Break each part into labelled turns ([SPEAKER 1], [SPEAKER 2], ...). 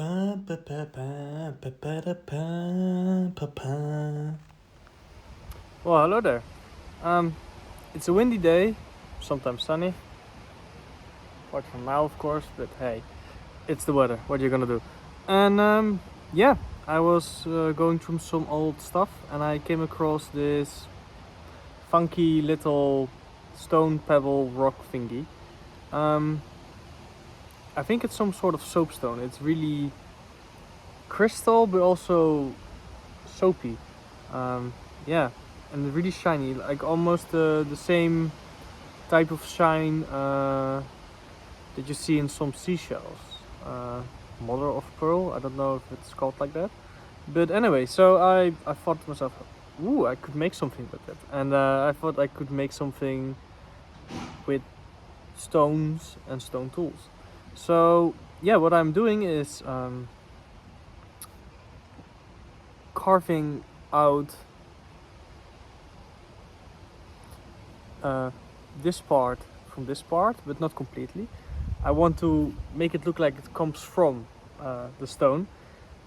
[SPEAKER 1] Well, hello there. It's a windy day, sometimes sunny. Apart from now, of course, but hey, it's the weather. What are you gonna do? And yeah, I was going through some old stuff and I came across this funky little stone pebble rock thingy. Um, I think it's some sort of soapstone. It's really crystal, but also soapy. Yeah, and really shiny, like almost the same type of shine that you see in some seashells. Mother of pearl. I don't know if it's called like that. But anyway, so I thought to myself, ooh, I could make something with it, and I thought I could make something with stones and stone tools. So yeah, what I'm doing is carving out this part from this part, but not completely. I want to make it look like it comes from the stone,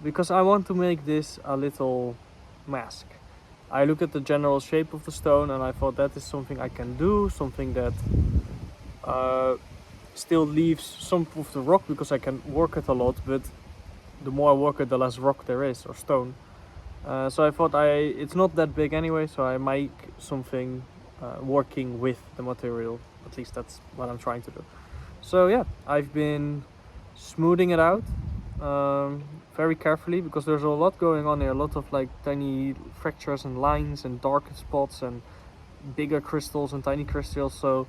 [SPEAKER 1] because I want to make this a little mask. I looked at the general shape of the stone and I thought that is something I can do, something that still leaves some of the rock, because I can work it a lot, but the more I work it, the less rock there is, or stone. So I thought it's not that big anyway, so I make something working with the material. At least that's what I'm trying to do. So yeah, I've been smoothing it out very carefully, because there's a lot going on here, a lot of like tiny fractures and lines and dark spots and bigger crystals and tiny crystals, so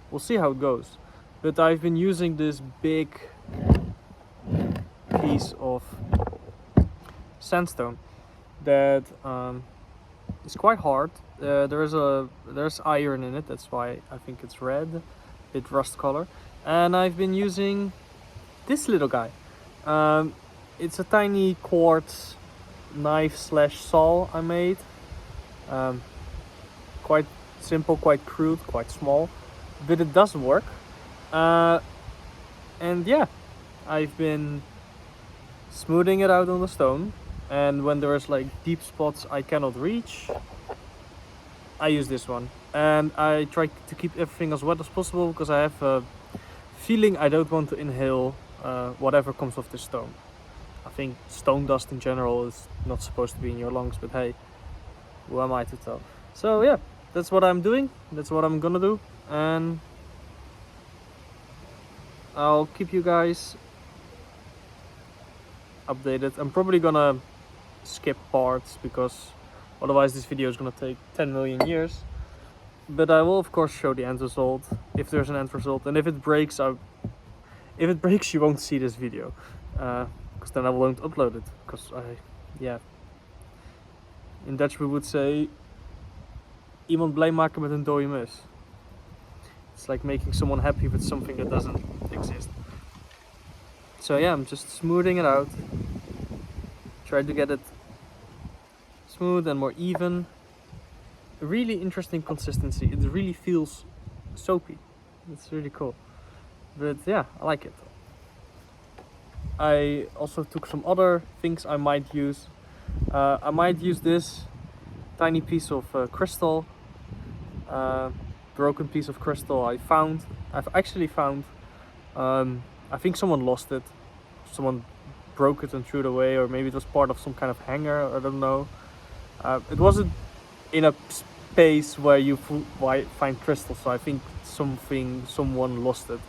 [SPEAKER 1] we'll see how it goes. But I've been using this big piece of sandstone that is quite hard. There's iron in it, that's why I think it's red, bit rust color. And I've been using this little guy. It's a tiny quartz knife slash saw I made. Quite simple, quite crude, quite small, but it does work. And yeah, I've been smoothing it out on the stone, and when there's like deep spots I cannot reach, I use this one. And I try to keep everything as wet as possible, because I have a feeling I don't want to inhale whatever comes off this stone. I think stone dust in general is not supposed to be in your lungs, but hey, who am I to tell? So yeah, that's what I'm doing, that's what I'm gonna do, and I'll keep you guys updated. I'm probably gonna skip parts, because otherwise this video is gonna take 10 million years. But I will of course show the end result, if there's an end result, and if it breaks, you won't see this video, because then I won't upload it. Because in Dutch we would say, iemand blij maken met een dode mus. It's like making someone happy with something that doesn't exist. So yeah, I'm just smoothing it out, try to get it smooth and more even. A really interesting consistency. It really feels soapy. It's really cool. But yeah, I like it. I also took some other things I might use. I might use this tiny piece of crystal, broken piece of crystal I've actually found. I think someone lost it. Someone broke it and threw it away, or maybe it was part of some kind of hanger, I don't know. It wasn't in a space where you find crystals, so I think someone lost it.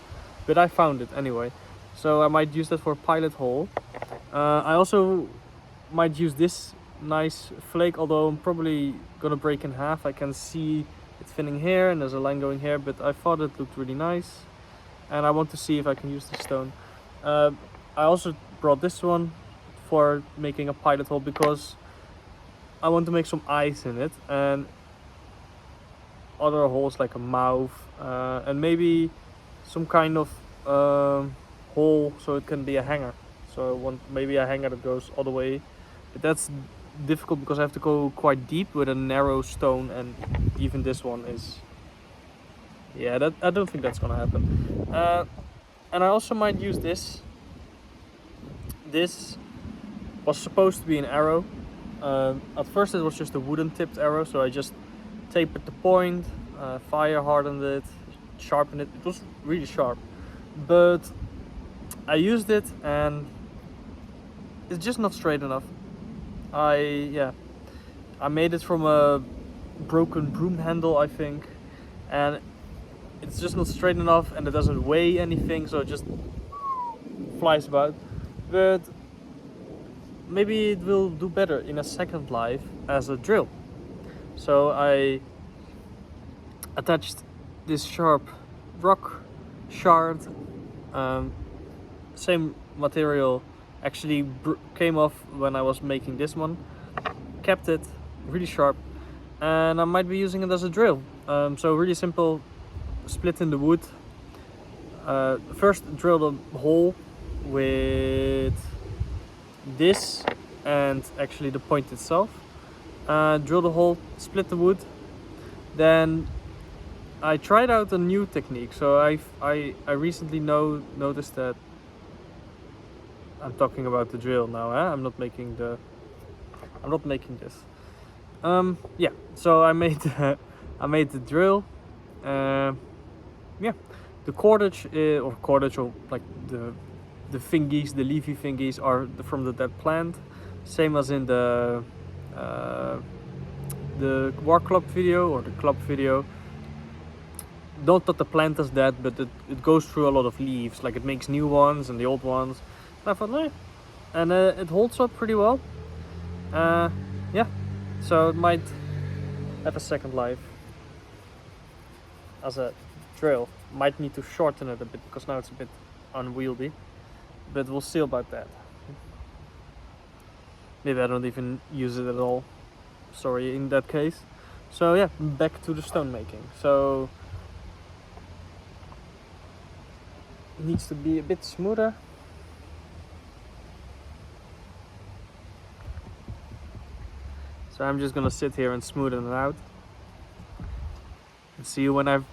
[SPEAKER 1] But I found it anyway, so I might use that for a pilot hole. I also might use this nice flake, although I'm probably gonna break in half. I can see it thinning here and there's a line going here, but I thought it looked really nice, and I want to see if I can use the stone. I also brought this one for making a pilot hole, because I want to make some eyes in it, and other holes like a mouth, and maybe some kind of hole so it can be a hanger. So I want maybe a hanger that goes all the way, but that's difficult because I have to go quite deep with a narrow stone, and even this one is, yeah, I don't think that's gonna happen. And I also might use this this was supposed to be an arrow. At first it was just a wooden tipped arrow, so I just tapered the point, fire hardened it, sharpened it. It was really sharp, but I used it and it's just not straight enough. I made it from a broken broom handle, I think, and it's just not straight enough, and it doesn't weigh anything, so it just flies about. But maybe it will do better in a second life as a drill. So I attached this sharp rock shard, same material actually came off when I was making this one, kept it really sharp, and I might be using it as a drill. So really simple, split in the wood. First drill the hole with this and actually the point itself. Drill the hole, split the wood. Then I tried out a new technique. So I recently noticed that I'm talking about the drill now. I'm not making this. Yeah. So I made the drill. Yeah, the cordage or like the thingies, the leafy thingies are from the dead plant, same as in the war club video or the club video. Not that the plant is dead, but it goes through a lot of leaves, like it makes new ones and the old ones. And I thought, eh. And it holds up pretty well. Yeah, so it might have a second life as a drill. Might need to shorten it a bit because now it's a bit unwieldy, but we'll see about that. Maybe I don't even use it at all, sorry in that case. So yeah, back to the stone making. So it needs to be a bit smoother. So I'm just gonna sit here and smoothen it out and see you when I'm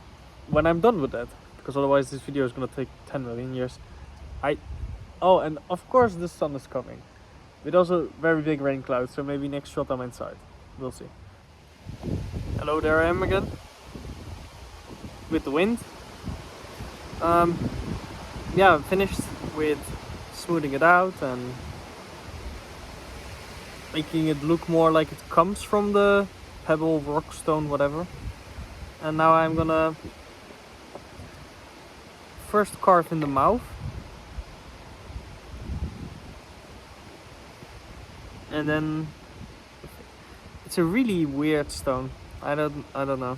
[SPEAKER 1] done with that, because otherwise this video is gonna take 10 million years. Oh, and of course the sun is coming, with also very big rain clouds, so maybe next shot I'm inside. We'll see. Hello, there I am again with the wind. Yeah, I'm finished with smoothing it out and making it look more like it comes from the pebble, rock, stone, whatever. And now I'm gonna first carve in the mouth, and then it's a really weird stone. I don't know.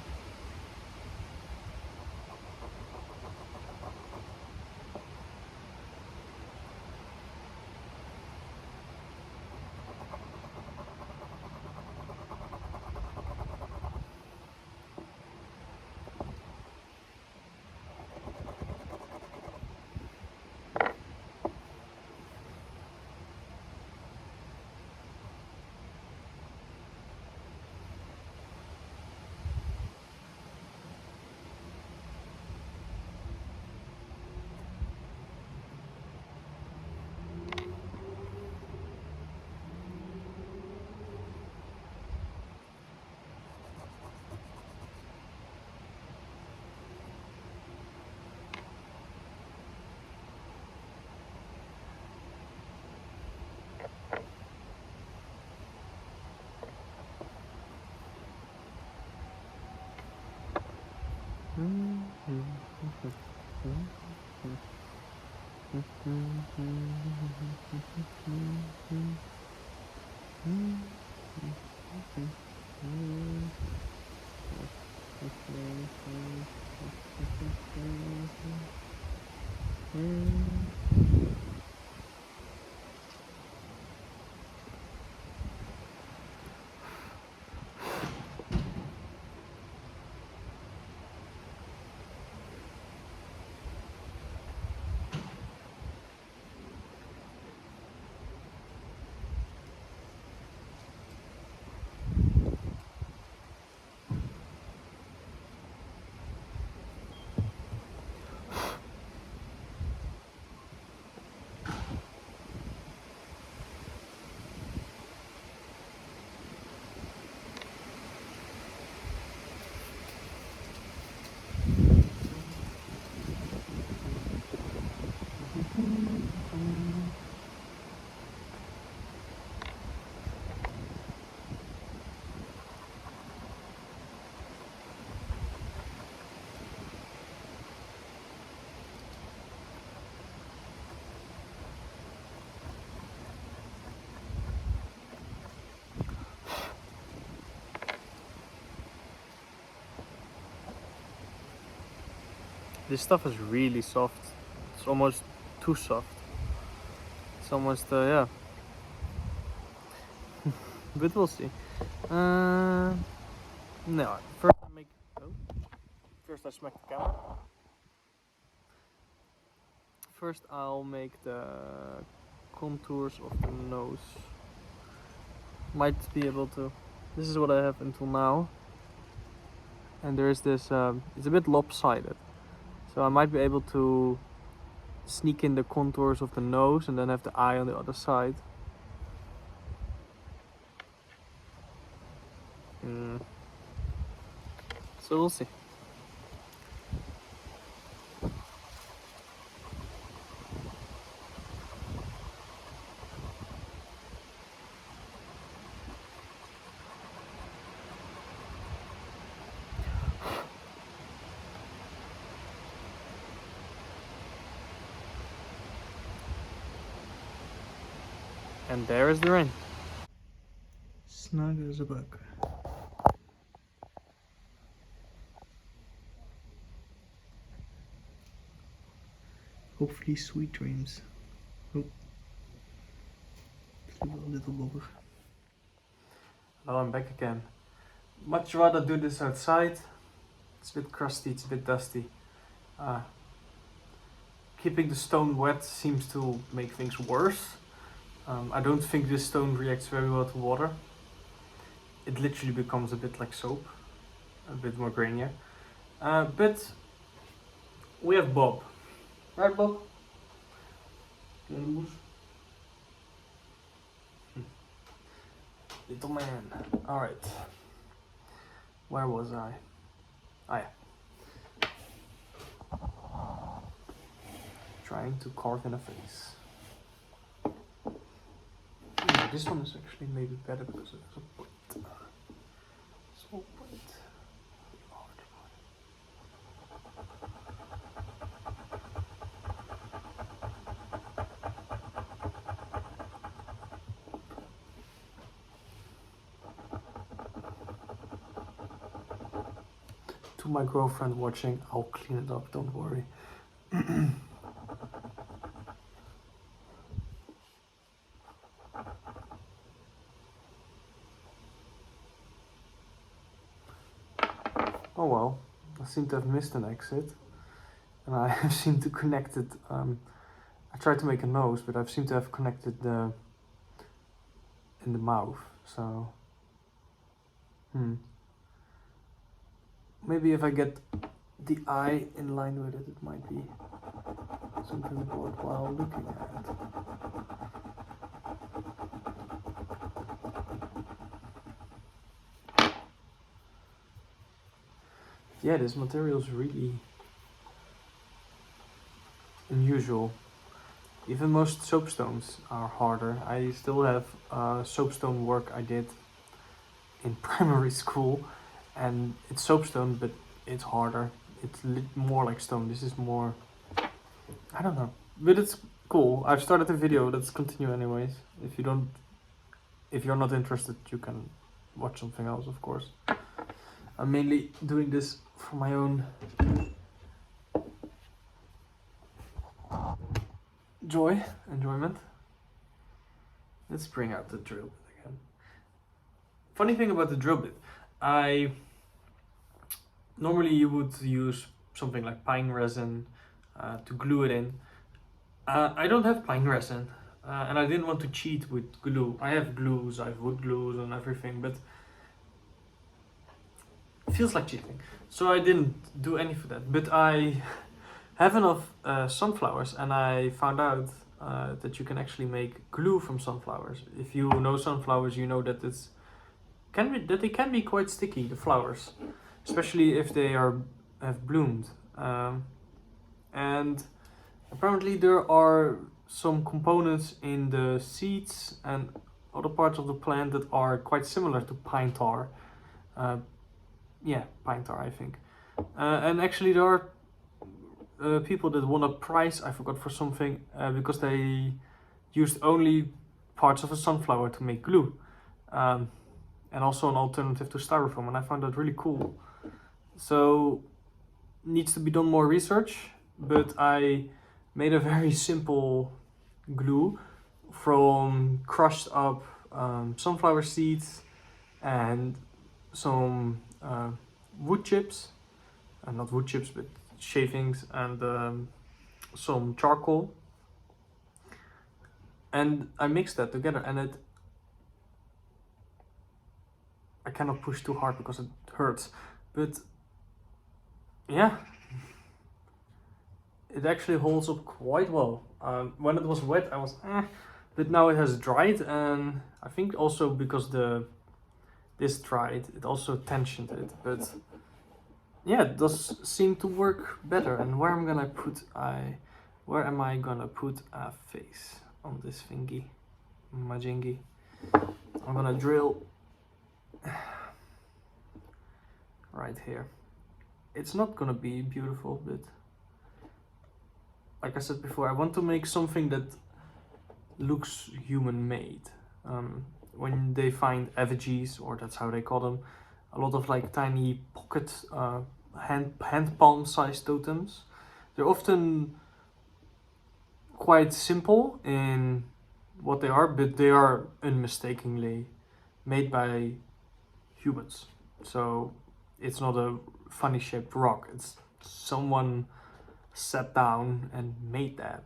[SPEAKER 1] This stuff is really soft. It's almost too soft. It's almost, yeah. But we'll see. No, first I make. Oh, first I smack the camera. First I'll make the contours of the nose. Might be able to. This is what I have until now. And there's this. It's a bit lopsided, so I might be able to sneak in the contours of the nose and then have the eye on the other side. So we'll see. And there is the rain. Snug as a bug. Hopefully sweet dreams. Oh. A little bobber. Hello, I'm back again. Much rather do this outside. It's a bit crusty, it's a bit dusty. Keeping the stone wet seems to make things worse. I don't think this stone reacts very well to water. It literally becomes a bit like soap, a bit more grainier. But we have Bob. Right, Bob? Little man. Alright. Where was I? Oh yeah. Trying to carve in a face. Yeah, this one is actually maybe better because it has a point. Small point. To my girlfriend watching, I'll clean it up, don't worry. Oh well, I seem to have missed an exit. And I have seemed to connect it. I tried to make a nose, but I've seemed to have connected the in the mouth. So, maybe if I get the eye in line with it, it might be something worthwhile looking at. Yeah, this material is really unusual. Even most soapstones are harder. I still have soapstone work I did in primary school, and it's soapstone, but it's harder. It's more like stone. This is more, I don't know, but it's cool. I've started a video. Let's continue anyways. If you're not interested, you can watch something else, of course. I'm mainly doing this for my own enjoyment. Let's bring out the drill bit again. Funny thing about the drill bit, normally you would use something like pine resin to glue it in. I don't have pine resin, and I didn't want to cheat with glue. I have glues, I have wood glues and everything, but it feels like cheating. So I didn't do any for that. But I have enough sunflowers, and I found out that you can actually make glue from sunflowers. If you know sunflowers, you know that they can be quite sticky, the flowers, especially if they have bloomed. And apparently there are some components in the seeds and other parts of the plant that are quite similar to pine tar. Pine tar, I think. And actually there are people that won a prize, I forgot for something, because they used only parts of a sunflower to make glue. And also an alternative to styrofoam, and I found that really cool. So needs to be done more research, but I made a very simple glue from crushed up sunflower seeds and some wood chips, not wood chips, but shavings, and some charcoal. And I mixed that together, and I cannot push too hard because it hurts, but yeah, it actually holds up quite well. When it was wet, I was but now it has dried, and I think also because this dried, it also tensioned it. But yeah, it does seem to work better. And where am I gonna put a face on this thingy, majingy? I'm gonna drill right here. It's not gonna be beautiful, but like I said before, I want to make something that looks human-made. When they find effigies, or that's how they call them, a lot of like tiny pocket hand palm sized totems, they're often quite simple in what they are, but they are unmistakably made by humans. So it's not a funny shaped rock, it's someone sat down and made that.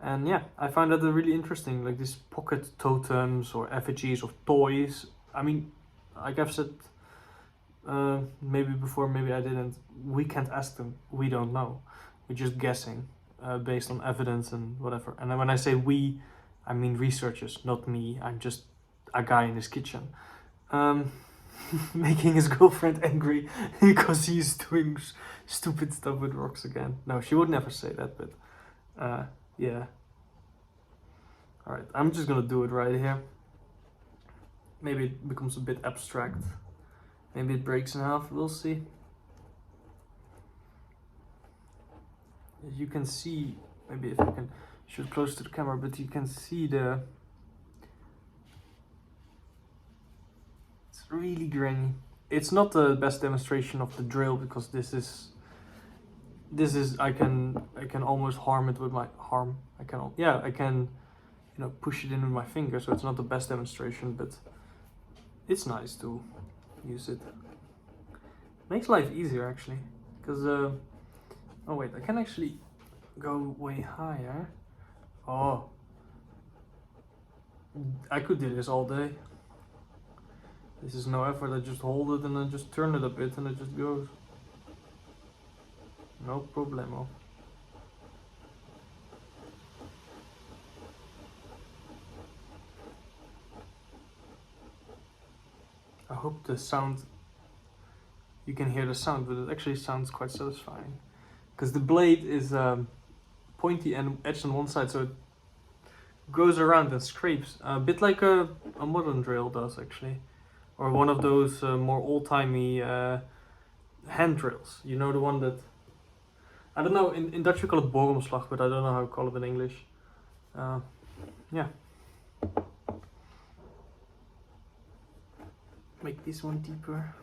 [SPEAKER 1] And yeah, I find that really interesting, like these pocket totems or effigies of toys. I mean, like I've said maybe before, maybe I didn't, we can't ask them, we don't know, we're just guessing based on evidence and whatever. And then when I say we, I mean researchers, not me. I'm just a guy in his kitchen making his girlfriend angry because he's doing stupid stuff with rocks again. No, she would never say that, but yeah. Alright, I'm just gonna do it right here. Maybe it becomes a bit abstract. Maybe it breaks in half, we'll see. As you can see, maybe if I can shoot close to the camera, but you can see it's really grainy. It's not the best demonstration of the drill, because this is I can almost harm it with my I can push it in with my finger, so it's not the best demonstration, but it's nice to use it. Makes life easier actually, because oh wait, I can actually go way higher. Oh, I could do this all day. This is no effort. I just hold it and then just turn it a bit and it just goes. No problemo. I hope the sound, you can hear the sound, but it actually sounds quite satisfying. Because the blade is pointy and edged on one side, so it goes around and scrapes. A bit like a modern drill does actually. Or one of those more old-timey hand drills. You know, the one that, I don't know, in Dutch we call it borumslag, but I don't know how to call it in English. Yeah. Make this one deeper.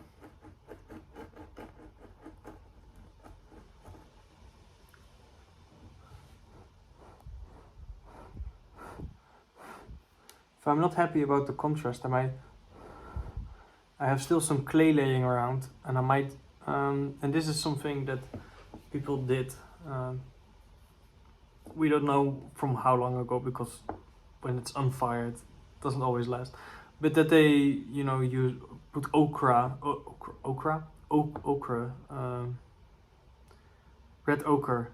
[SPEAKER 1] If I'm not happy about the contrast, I have still some clay laying around, and I might, and this is something that people did. We don't know from how long ago, because when it's unfired, it doesn't always last. But that they, put red ochre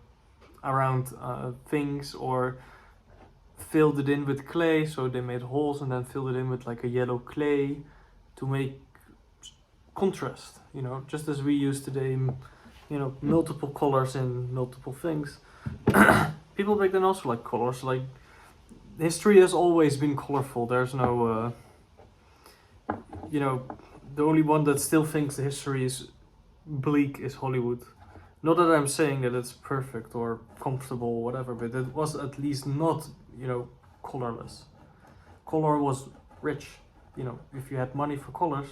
[SPEAKER 1] around things, or filled it in with clay, so they made holes and then filled it in with like a yellow clay to make contrast, just as we use today, multiple colors in multiple things. People back then also like colors. Like, history has always been colorful. There's no the only one that still thinks the history is bleak is Hollywood. Not that I'm saying that it's perfect or comfortable or whatever, but it was at least not, colorless. Color was rich, if you had money for colors.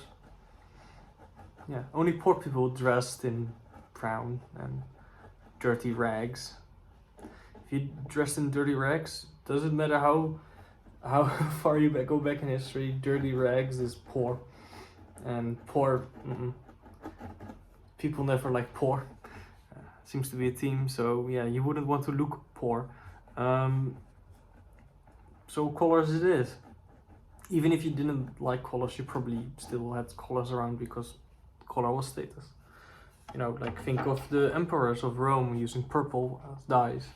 [SPEAKER 1] Yeah, only poor people dressed in brown and dirty rags. If you're dressed in dirty rags, doesn't matter how far you go back in history, dirty rags is poor. And poor, people never like poor. Seems to be a theme, so yeah, you wouldn't want to look poor. So colors it is. Even if you didn't like colors, you probably still had colors around because color was status. You know, like think of the emperors of Rome using purple as dyes.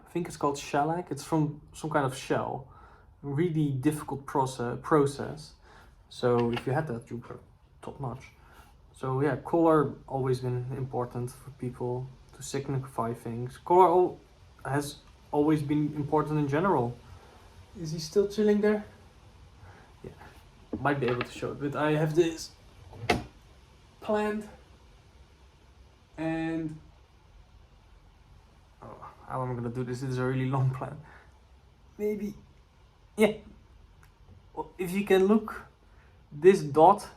[SPEAKER 1] I think it's called shellac. It's from some kind of shell. Really difficult process. So if you had that, you were top notch. So yeah, color always been important for people to signify things. Color has always been important in general. Is he still chilling there? Yeah, might be able to show it, but I have this plant and how am I gonna do this? This is a really long plant. Maybe, yeah. Well, if you can look, this dot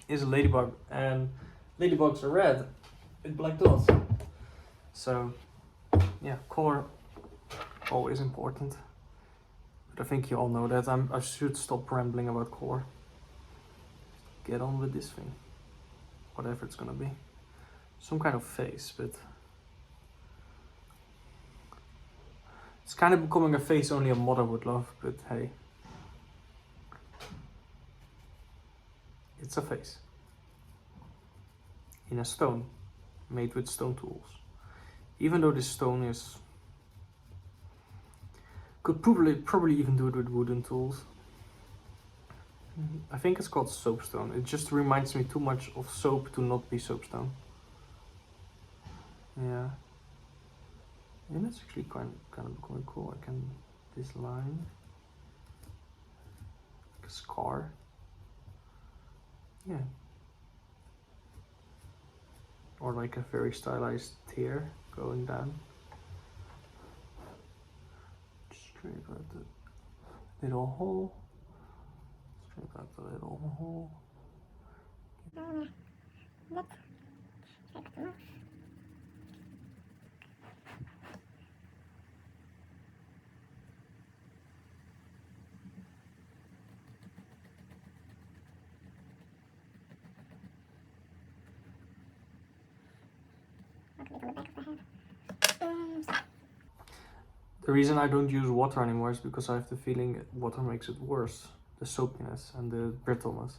[SPEAKER 1] is a ladybug, and ladybugs are red with black dots. So yeah, color always important. But I think you all know that. I should stop rambling about color. Get on with this thing, whatever it's gonna be. Some kind of face, but it's kind of becoming a face only a mother would love. But hey, it's a face in a stone, made with stone tools. Even though this stone is, could probably even do it with wooden tools. I think it's called soapstone. It just reminds me too much of soap to not be soapstone. Yeah. And that's actually kind of becoming cool. I can, this line, like a scar. Yeah. Or like a very stylized tear going down. Straight out the little hole. Straight out the little hole. The reason I don't use water anymore is because I have the feeling water makes it worse. The soapiness and the brittleness.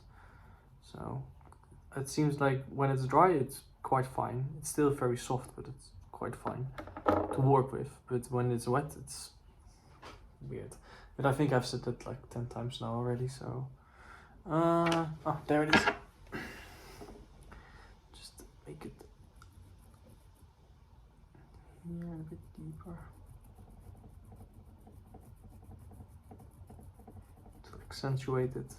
[SPEAKER 1] So it seems like when it's dry, it's quite fine. It's still very soft, but it's quite fine to work with. But when it's wet, it's weird. But I think I've said that like 10 times now already, so... oh, there it is. Just make it here a bit deeper. To accentuate it.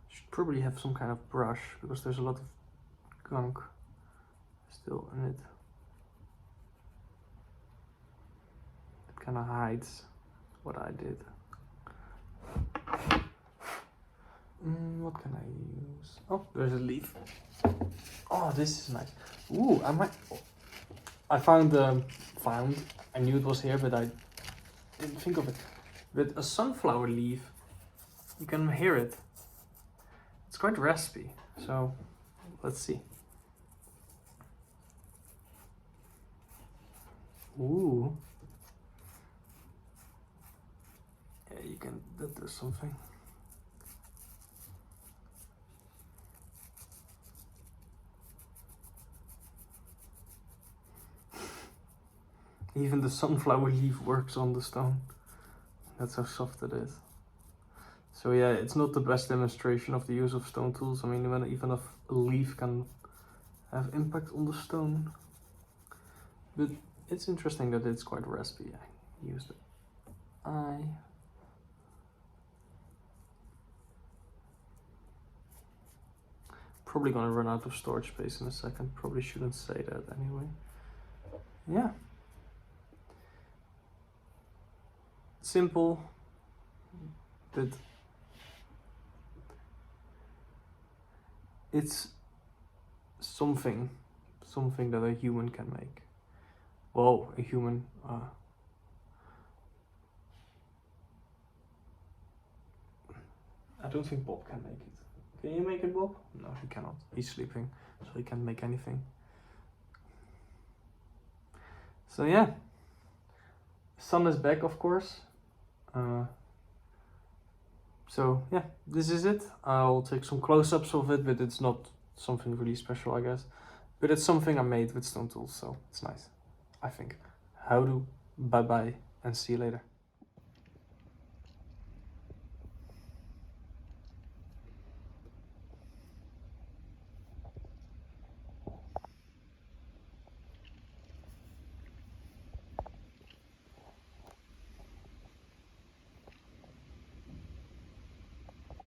[SPEAKER 1] Should probably have some kind of brush, because there's a lot of gunk still in it. It kind of hides what I did. What can I use? Oh, there's a leaf. Oh, this is nice. Ooh, I found, I knew it was here, but I didn't think of it. With a sunflower leaf, you can hear it. It's quite raspy, so let's see. Ooh. Yeah, you can, that does something. Even the sunflower leaf works on the stone. That's how soft it is. So yeah, it's not the best demonstration of the use of stone tools. I mean, even a leaf can have impact on the stone. But it's interesting that it's quite raspy. I used it. Probably gonna run out of storage space in a second. Probably shouldn't say that anyway. Yeah. Simple, but it's something that a human can make. Well, a human. I don't think Bob can make it. Can you make it, Bob? No, he cannot. He's sleeping, so he can't make anything. So yeah, sun is back, of course. So yeah, this is it. I'll take some close-ups of it, but it's not something really special, I guess. But it's something I made with stone tools, so it's nice, I think. Houdoe, bye bye, and see you later.